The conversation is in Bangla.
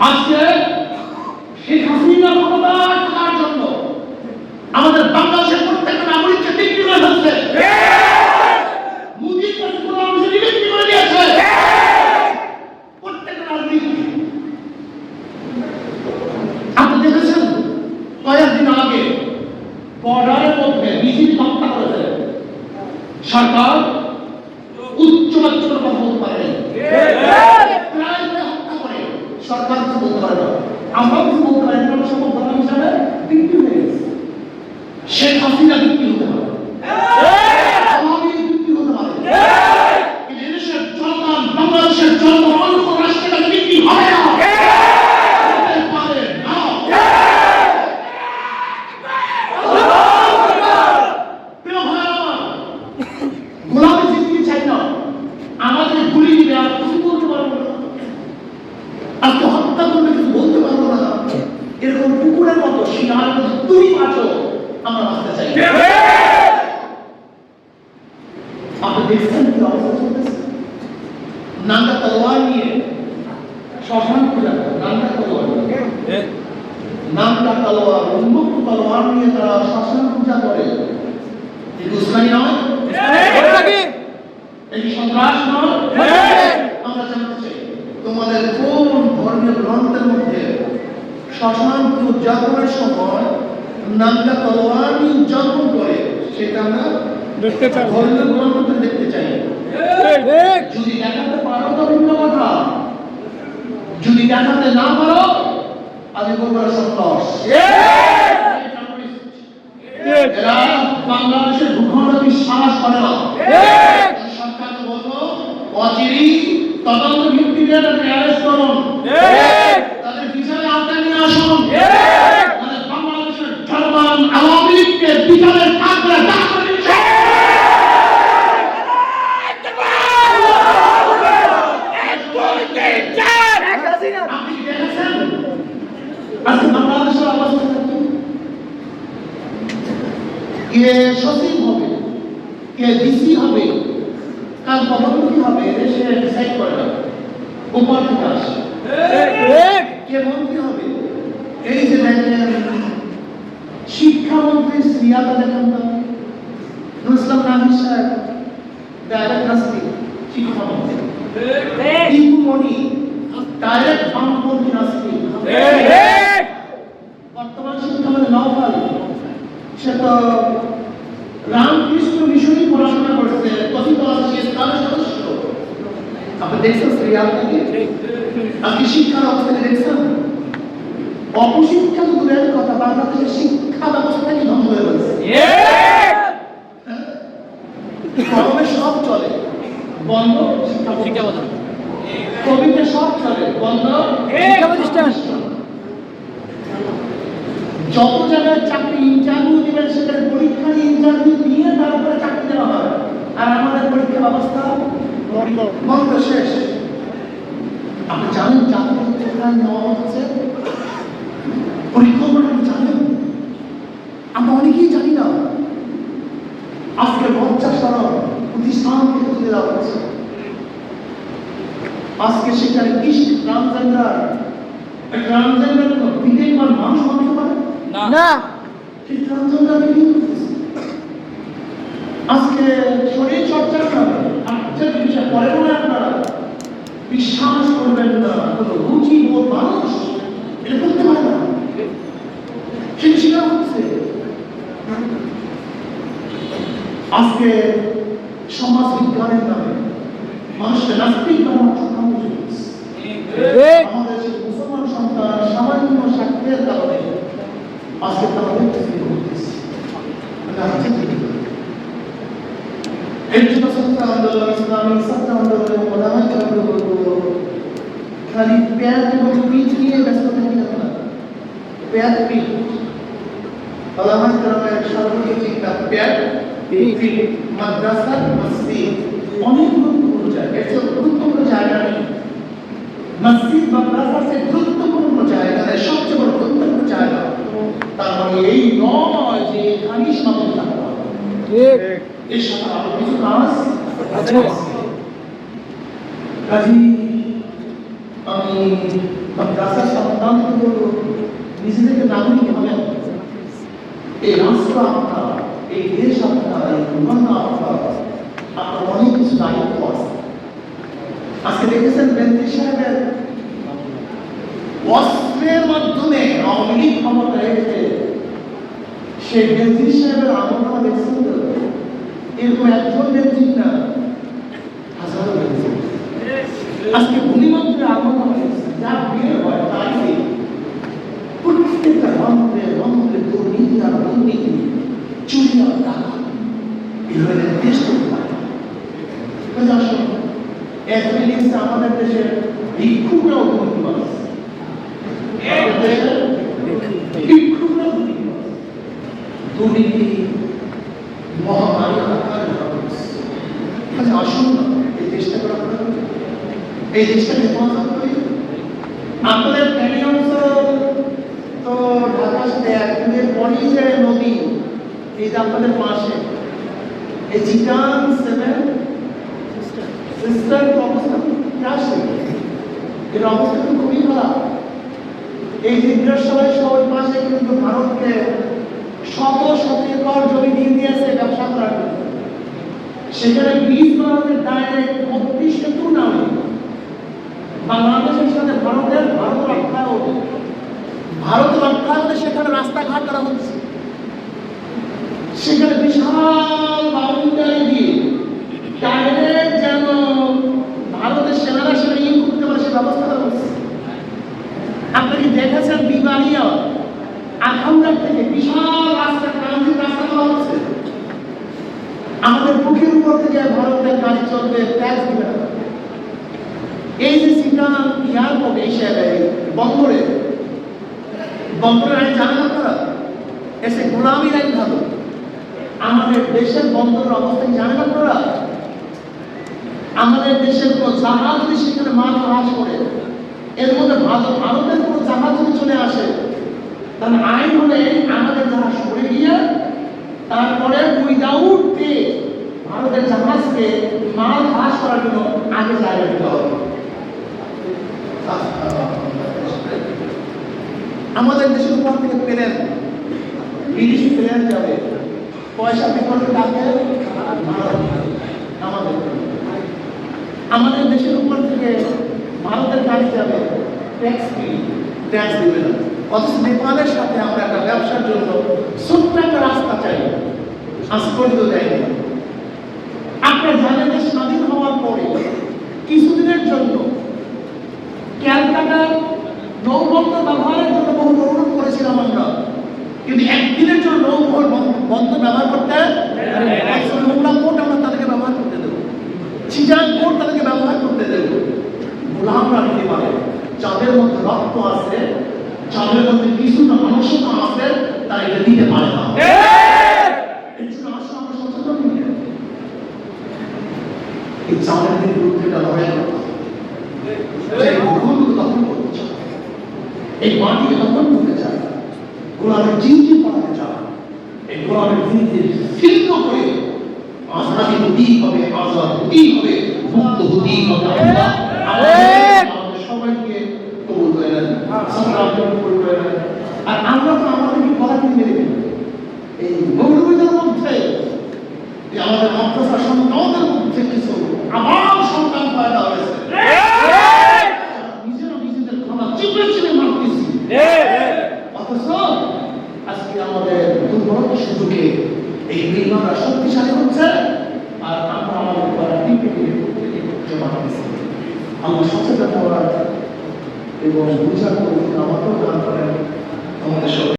আজকে শেখ হাসিনা ক্ষমতা থাকার জন্য আমাদের বাংলাদেশের প্রত্যেকটা নাগরিককে বিক্রি করে ফেলছে। মোদীর কাছে কোনো অংশে বিক্রি করে দিয়েছে প্রত্যেকটা নাগরিক। আপনি দেখেছেন কয়েকদিন আগে বর্ডারের মধ্যে বিজিবি হত্যা করেছে। সরকার উচ্চ কথা বলতে পারে হত্যা করে সরকার কিছু বলতে পারে না। আমরাও কিছু বলতে পারি না। সব কথা হিসাবে বিক্রি হয়ে গেছে। শেখ হাসিনা বিক্রি হতে পারে, বিক্রি হতে পারে, কিন্তু এদেশের জনগণ, বাংলাদেশের জনগণ অন্য কোনো রাষ্ট্রের কাছে বিক্রি হবে না, হতে পারে না। প্রিয় ভাই আমার, গোলামি জিততে চাই না, আমাদের গুলি দিবে আর কিছু বলতে পারবো না, আজকে হত্যা করবে কিছু বলতে পারবো না। এরকম কুকুরের মতো শিয়ার মতো তুমি বাঁচো, আমরা বাঁচতে চাই। আপনি দেখছেন কি অবস্থা চলতেছে? নাঙ্গা তলোয়ার নিয়ে শ্মশান পূজা করে, নাঙ্গা তলোয়ার উন্মুক্ত তলোয়ার নিয়ে তারা শ্মশান পূজা করে। এই দুষ্কারি নয়, এই সন্ত্রাস নয়। আমরা জানতে চাই তোমাদের কোন ধর্মীয় গ্রন্থের মধ্যে শ্মশান উদযাপনের সময় নাঙ্গা তলোয়ার নিয়ে উদযাপন করে, সেটা আমরা ধর্মীয় গ্রন্থতে দেখতে চাই। যদি দেখাতে পারো তো ভিন্ন কথা, যদি দেখাতে না পারো আমি বলবো সন্ত্রাস। এরা বাংলাদেশের ভূখণ্ড বিশ্বাস করে না। সরকারকে বলবো অচিরেই তদন্ত ভিত্তিতে তাদের অ্যারেস্ট করুন, তাদের বিচারে আওতায় নিয়ে আসুন। বাংলাদেশের জনগণ আওয়ামী লীগকে বিচারের কাঠগড়ায় দাঁড় করে দিচ্ছে। আপনি দেখেছেন আজকে বাংলাদেশের অবস্থা কি? কে সচিব হবে, কে ডিসি হবে, কার পদোন্নতি হবে, দেশে ডিসাইড করে না, উপর থেকে আসে। কে মন্ত্রী হবে, এই যে দেখেন শিক্ষামন্ত্রী শ্রিয়াতা দেখেন না, নুসলাম নাহিদ সাহেব ডাইরেক্ট নাস্তিক শিক্ষামন্ত্রী, দীপুমণি ডাইরেক্ট বামপন্থী নাস্তিক। বর্তমান শিক্ষামন্ত্রী নওফাল, সে তো রামকৃষ্ণ মিশনে পড়াশোনা করছে, কথিত আছে সে ইসলামের সদস্য। আপনি দেখছেন শ্রিয়াতাকে? আপনি শিক্ষার অবস্থাকে দেখছেন? অপশিক্ষা তো দূরের কথা, বাংলাদেশের শিক্ষা ব্যবস্থাকে ধ্বংস হয়ে গেছে। কলমে সব চলে, বন্ধ শিক্ষা প্রতিষ্ঠান। কবিতে সব চলে, বন্ধ শিক্ষা প্রতিষ্ঠান। যত জায়গায় চাকরি ইন্টারভিউ দিবেন সেখানে পরীক্ষা ইন্টারভিউ দিয়ে তারপরে চাকরি দেওয়া হয়, আর আমাদের পরীক্ষা ব্যবস্থা বন্ধ, শেষ। আপনি জানেন জাতীয় কোথায় নেওয়া হচ্ছে পরিকল্পনা? জানেন? আমরা অনেকেই জানি না। আজকে 50 প্রতিষ্ঠান থেকে তুলে দেওয়া হচ্ছে। আজকে সেখানে ট্রান্সজেন্ডার বিদেশমান মানুষ মানতে পারে না। সেই ট্রান্সজেন্ডার আজকে শরীর চর্চার কারণে বিষয় পরে মনে আপনারা বিশ্বাস করবেন না, কোনো রুচি বোধ মানুষ এটা করতে পারে না, সেটা স্বীকার হচ্ছে। আজকে সমাজ বিজ্ঞানের নামে মানুষকে নাস্তিক বানানোর আমাদের সেই মুসলমান সন্তান সামান্য স্বার্থের কারণে আজকে তারা এর জন্য ছাত্র আন্দোলন, ইসলামী ছাত্র আন্দোলনের খালি প্যাট এবং পিঠ নিয়ে ব্যস্ত থাকি না। প্যাট পিঠ আল্লাহ কালামের সর্বোচ্চ চিন্তা প্যাট পিঠ, মাদ্রাসা মসজিদ অনেক গুরুত্বপূর্ণ জায়গা। এর চেয়ে গুরুত্বপূর্ণ জায়গা নেই। মসজিদ মাদ্রাসা সে গুরুত্বপূর্ণ জায়গা, সবচেয়ে বড় গুরুত্বপূর্ণ জায়গা। তার মানে এই নয় যে এখানেই সমাবেশ থাকতে হবে, এর সাথে আরো কিছু কাজ আছে। কাজী আমি মাদ্রাসা গান্ধী বলল নিজেদেরকে নাগরিক হবেন, এই রাষ্ট্র আপনার, এই দেশ আপনার, এই ভূখণ্ড আপনার, আপনার অনেক কিছু দায়িত্ব আছে। আজকে দেখেছেন বেনজির সাহেবের অস্ত্রের মাধ্যমে আওয়ামী লীগ ক্ষমতা এসেছে, সেই বেনজির সাহেবের আমলনামা দেখছেন তো, এরকম একজন বেনজির না, হাজারো বেনজির। আজকে ভূমিমন্ত্রীর আমলনামা দেখছেন, যা বিয়ে হয় তাই প্রত্যেকটা মন্ত্রে দুর্নীতি আর দুর্নীতি, চুরি আর টাকা, এভাবে দেশ চলতে পারে। আসুন একজন লিখছে আমাদের দেশের ভিক্ষুকরাও দুর্নীতিবাজ, ভিক্ষুকরাও দুর্নীতিবাজ, দুর্নীতি মহামারী আকার ধারণ করছে। আসুন না এই দেশটাকে রক্ষা করি, এই দেশটাকে হেফাজত করি। আমাদের প্ল্যানিং অঞ্চল তো ঢাকা সাথে একদিনের পরই যে নদী, এই যে আপনাদের পাশে এই চিটাং সেভেন সিস্টার অবস্থা কি আসে, এর অবস্থা কিন্তু খুবই খারাপ। এই জিজ্ঞাসাবাদ সবার পাশে কিন্তু ভারতকে শত শত একর জমি দিয়ে দিয়েছে ব্যবসা করার জন্য। সেখানে ব্রিজ বানাতে ডাইরেক্ট ৩২ সেতু নামে বাংলাদেশের সাথে ভারত রক্ষা হবে, ভারত রক্ষা হলে সেখানে রাস্তাঘাট করা হচ্ছে, সেখানে বিশাল বাউন্ডারি দিয়ে ডাইরেক্ট যেন ভারতের সেনারা সেখানে ইন করতে পারে সে ব্যবস্থা করা হচ্ছে। আপনি কি দেখেছেন বিবাড়িয়া আখাউড়ার থেকে বিশাল রাস্তা, ট্রানজিট রাস্তা করা হচ্ছে, আমাদের বুকের উপর থেকে ভারতের গাড়ি চলবে, ট্যাক্স দিবে না। এই যে চিটাং এয়ারপোর্ট, এই বন্দরে আইন জানেন আপনারা, এসে গোলামীর আইন ভালো। আমাদের দেশের বন্দরের অবস্থা জানেন আপনারা? আমাদের দেশের কোনো জাহাজ যদি সেখানে মাল হ্রাস করে, এর মধ্যে ভারতের কোনো জাহাজ যদি চলে আসে, তাহলে আইন হলে আমাদের জাহাজ সরে গিয়ে তারপরে উইদাউট পে ভারতের জাহাজকে মাল হ্রাস করার জন্য আগে জায়গা দিতে হবে। আমাদের দেশের উপর থেকে প্লেন, বিদেশ প্লেন যাবে, পয়সা বিকল্প কাকে? আমাদের দেশের উপর থেকে ভারতের গাড়ি যাবে, ট্যাক্স দিবে না। অথচ নেপালের সাথে আমরা একটা ব্যবসার জন্য ছোট্ট একটা রাস্তা চাই, আজ পর্যন্ত দেয়নি। আপনারা জানেন যে স্বাধীন হওয়ার পরে কিছুদিনের জন্য ক্যালকাটার নৌবন্দর ব্যবহারের জন্য বহু অনুরোধ করেছিলাম আমরা, কিন্তু একদিনের জন্য বন্দর ব্যবহার করতে নোংরা পোর্ট আমরা তাদেরকে ব্যবহার করতে দেবো, চিটাং পোর্ট তাদেরকে ব্যবহার করতে দেবো। গোলামরা নিতে পারে, যাদের মধ্যে রক্ত আছে, যাদের মধ্যে কিছু না মানসিকতা আছে, তারা এটা দিতে পারে না। এর জন্য আসলে আমরা সচেতন হই, এই জালেমদের বিরুদ্ধে একটা লড়াই করতে হবে। দখল করতে চায়, এই মাটিকে দখল করতে চায়, গোলামের জিনকে পাঠাতে চায়, এই গোলামের জিনকে ছিন্ন করে আজাদি হতেই হবে, আজাদ হতেই হবে, মুক্ত হতেই হবে। আমাদের সবাইকে কবুল করে নেন, কবুল করে নেন। আর আমরা তো আমাদেরকে গলা কিনে দেবেন এই গৌরবীদের মধ্যে, আমাদের মাদ্রাসা সন্তানদের মধ্যে কিছু আবার সন্তান পয়দা হয়েছে, নিজেদের গলা চিপে চিপে মারতেছি, অথচ আজকে আমাদের দুর্বল সুযোগে এই নির্মাণরা শক্তিশালী হচ্ছে, আর আমরা আমাদের গলা টিপে টিপে মারতেছি। আমরা সচেতন হওয়ার এবং বুঝার আমাকেও দান করেন আমাদের